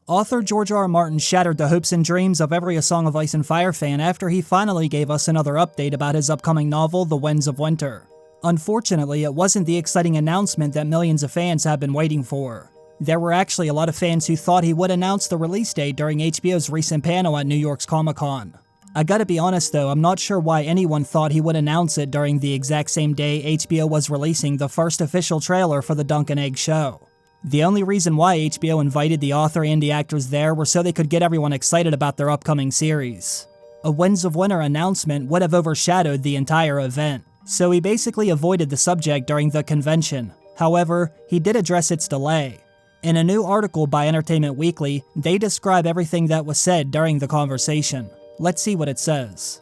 Author George R.R. Martin shattered the hopes and dreams of every A Song of Ice and Fire fan after he finally gave us another update about his upcoming novel, The Winds of Winter. Unfortunately, it wasn't the exciting announcement that millions of fans have been waiting for. There were actually a lot of fans who thought he would announce the release date during HBO's recent panel at New York's Comic-Con. I gotta be honest though, I'm not sure why anyone thought he would announce it during the exact same day HBO was releasing the first official trailer for the Dunk and Egg show. The only reason why HBO invited the author and the actors there were so they could get everyone excited about their upcoming series. A Winds of Winter announcement would have overshadowed the entire event, so he basically avoided the subject during the convention. However, he did address its delay. In a new article by Entertainment Weekly, they describe everything that was said during the conversation. Let's see what it says.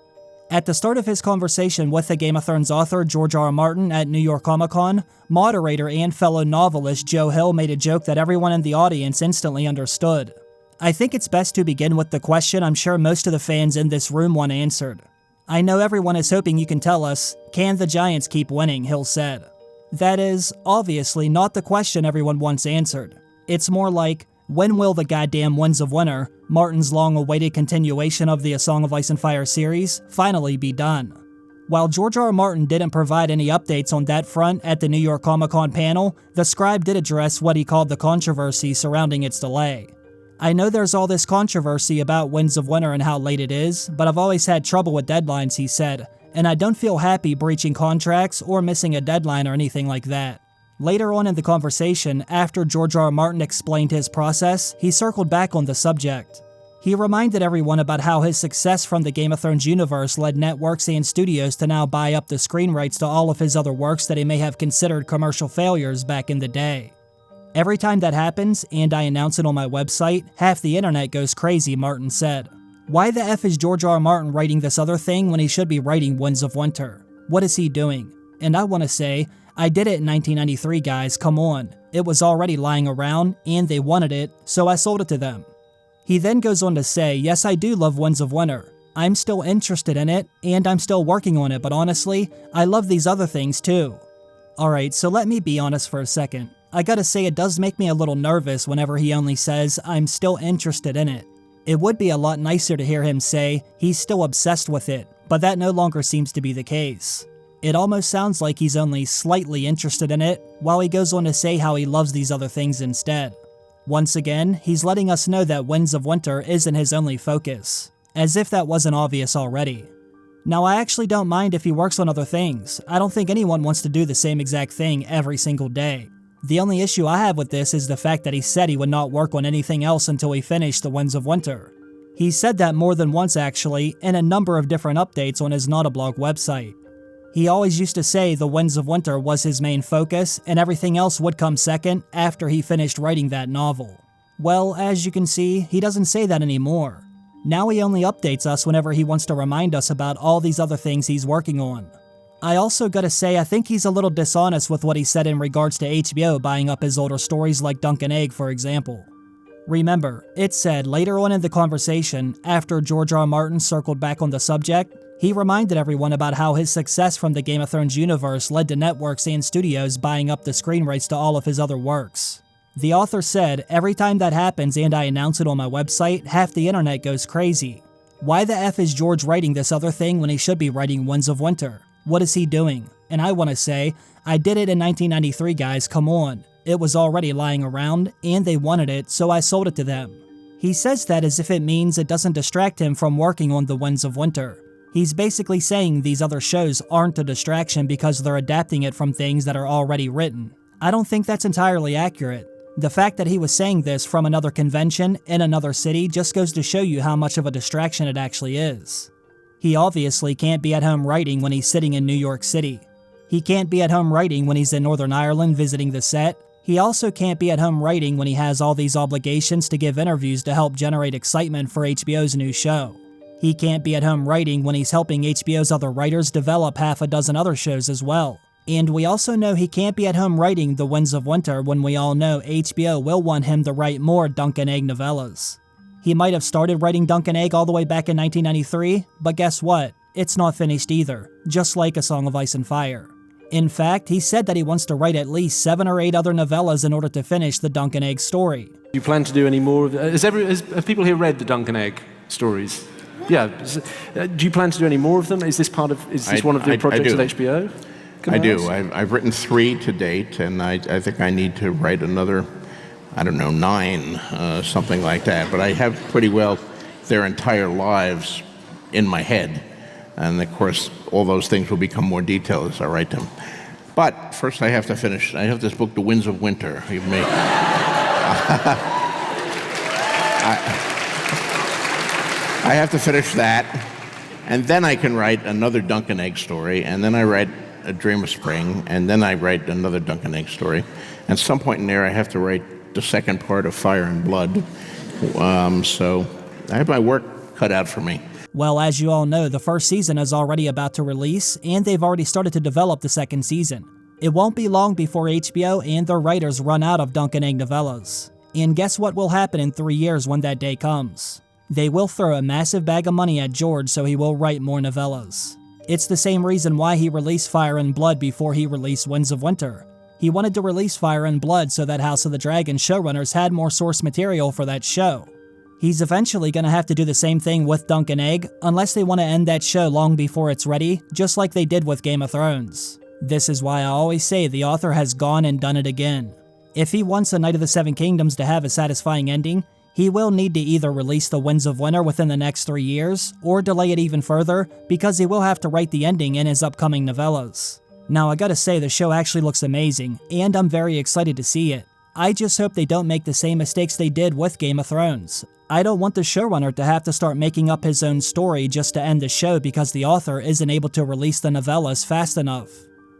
At the start of his conversation with the Game of Thrones author George R.R. Martin at New York Comic-Con, moderator and fellow novelist Joe Hill made a joke that everyone in the audience instantly understood. I think it's best to begin with the question I'm sure most of the fans in this room want answered. I know everyone is hoping you can tell us, can the Giants keep winning, Hill said. That is, obviously, not the question everyone wants answered. It's more like, when will the goddamn Winds of Winter, Martin's long-awaited continuation of the A Song of Ice and Fire series, finally be done? While George R.R. Martin didn't provide any updates on that front at the New York Comic-Con panel, the scribe did address what he called the controversy surrounding its delay. I know there's all this controversy about Winds of Winter and how late it is, but I've always had trouble with deadlines, he said, and I don't feel happy breaching contracts or missing a deadline or anything like that. Later on in the conversation, after George R.R. Martin explained his process, he circled back on the subject. He reminded everyone about how his success from the Game of Thrones universe led networks and studios to now buy up the screen rights to all of his other works that he may have considered commercial failures back in the day. Every time that happens, and I announce it on my website, half the internet goes crazy, Martin said. Why the F is George R.R. Martin writing this other thing when he should be writing Winds of Winter? What is he doing? And I want to say, I did it in 1993, guys, come on. It was already lying around, and they wanted it, so I sold it to them. He then goes on to say, yes, I do love Winds of Winter. I'm still interested in it, and I'm still working on it, but honestly, I love these other things too. Alright, so let me be honest for a second. I gotta say it does make me a little nervous whenever he only says, I'm still interested in it. It would be a lot nicer to hear him say, he's still obsessed with it, but that no longer seems to be the case. It almost sounds like he's only slightly interested in it, while he goes on to say how he loves these other things instead. Once again, he's letting us know that Winds of Winter isn't his only focus, as if that wasn't obvious already. Now, I actually don't mind if he works on other things. I don't think anyone wants to do the same exact thing every single day. The only issue I have with this is the fact that he said he would not work on anything else until he finished The Winds of Winter. He said that more than once actually, in a number of different updates on his Not-A-Blog website. He always used to say The Winds of Winter was his main focus, and everything else would come second after he finished writing that novel. Well, as you can see, he doesn't say that anymore. Now he only updates us whenever he wants to remind us about all these other things he's working on. I also gotta say I think he's a little dishonest with what he said in regards to HBO buying up his older stories like Dunk and Egg, for example. Remember, it said later on in the conversation, after George R.R. Martin circled back on the subject, he reminded everyone about how his success from the Game of Thrones universe led to networks and studios buying up the screen rights to all of his other works. The author said, every time that happens and I announce it on my website, half the internet goes crazy. Why the F is George writing this other thing when he should be writing Winds of Winter? What is he doing? And I want to say, I did it in 1993, guys, come on. It was already lying around, and they wanted it, so I sold it to them. He says that as if it means it doesn't distract him from working on The Winds of Winter. He's basically saying these other shows aren't a distraction because they're adapting it from things that are already written. I don't think that's entirely accurate. The fact that he was saying this from another convention in another city just goes to show you how much of a distraction it actually is. He obviously can't be at home writing when he's sitting in New York City. He can't be at home writing when he's in Northern Ireland visiting the set. He also can't be at home writing when he has all these obligations to give interviews to help generate excitement for HBO's new show. He can't be at home writing when he's helping HBO's other writers develop half a dozen other shows as well. And we also know he can't be at home writing The Winds of Winter when we all know HBO will want him to write more Dunk and Egg novellas. He might have started writing Dunk and Egg all the way back in 1993, but guess what? It's not finished either, just like A Song of Ice and Fire. In fact, he said that he wants to write at least 7 or 8 other novellas in order to finish the Dunk and Egg story. You plan to do any more of have people here read the Dunk and Egg stories? Yeah. Do you plan to do any more of them? Is this one of the projects at HBO? I do. I've written 3 to date, and I think I need to write another, 9, something like that. But I have pretty well their entire lives in my head. And of course, all those things will become more detailed as I write them. But first I have to finish. I have this book, The Winds of Winter. I have to finish that, and then I can write another Dunk and Egg story, and then I write A Dream of Spring, and then I write another Dunk and Egg story. At some point in there, I have to write the second part of Fire and Blood. So I have my work cut out for me. Well, as you all know, the first season is already about to release, and they've already started to develop the second season. It won't be long before HBO and their writers run out of Dunk and Egg novellas. And guess what will happen in 3 years when that day comes? They will throw a massive bag of money at George so he will write more novellas. It's the same reason why he released Fire and Blood before he released Winds of Winter. He wanted to release Fire and Blood so that House of the Dragon showrunners had more source material for that show. He's eventually going to have to do the same thing with Dunk and Egg, unless they want to end that show long before it's ready, just like they did with Game of Thrones. This is why I always say the author has gone and done it again. If he wants A Knight of the Seven Kingdoms to have a satisfying ending, he will need to either release The Winds of Winter within the next 3 years, or delay it even further, because he will have to write the ending in his upcoming novellas. Now I gotta say, the show actually looks amazing, and I'm very excited to see it. I just hope they don't make the same mistakes they did with Game of Thrones. I don't want the showrunner to have to start making up his own story just to end the show because the author isn't able to release the novellas fast enough.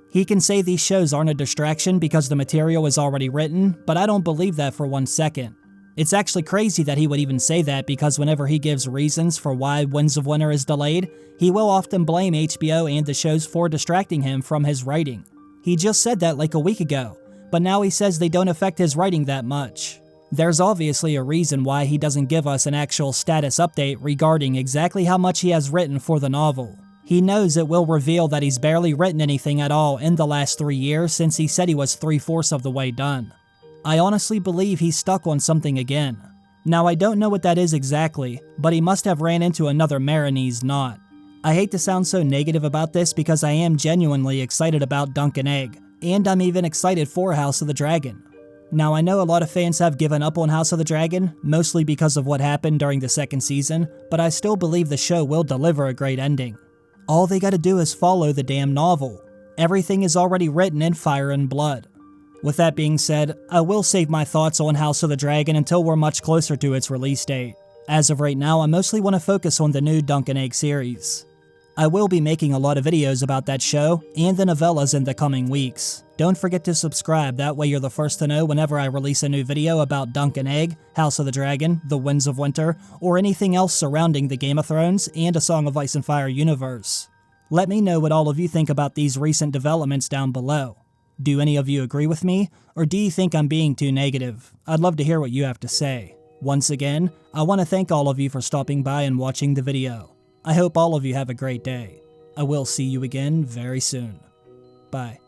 He can say these shows aren't a distraction because the material is already written, but I don't believe that for 1 second. It's actually crazy that he would even say that because whenever he gives reasons for why Winds of Winter is delayed, he will often blame HBO and the shows for distracting him from his writing. He just said that like a week ago, but now he says they don't affect his writing that much. There's obviously a reason why he doesn't give us an actual status update regarding exactly how much he has written for the novel. He knows it will reveal that he's barely written anything at all in the last 3 years since he said he was 3/4 of the way done. I honestly believe he's stuck on something again. Now I don't know what that is exactly, but he must have ran into another Marinese knot. I hate to sound so negative about this because I am genuinely excited about Dunk and Egg, and I'm even excited for House of the Dragon. Now I know a lot of fans have given up on House of the Dragon, mostly because of what happened during the second season, but I still believe the show will deliver a great ending. All they gotta do is follow the damn novel. Everything is already written in Fire and Blood. With that being said, I will save my thoughts on House of the Dragon until we're much closer to its release date. As of right now, I mostly want to focus on the new Dunk and Egg series. I will be making a lot of videos about that show and the novellas in the coming weeks. Don't forget to subscribe, that way you're the first to know whenever I release a new video about Dunk and Egg, House of the Dragon, The Winds of Winter, or anything else surrounding the Game of Thrones and A Song of Ice and Fire universe. Let me know what all of you think about these recent developments down below. Do any of you agree with me, or do you think I'm being too negative? I'd love to hear what you have to say. Once again, I want to thank all of you for stopping by and watching the video. I hope all of you have a great day. I will see you again very soon. Bye.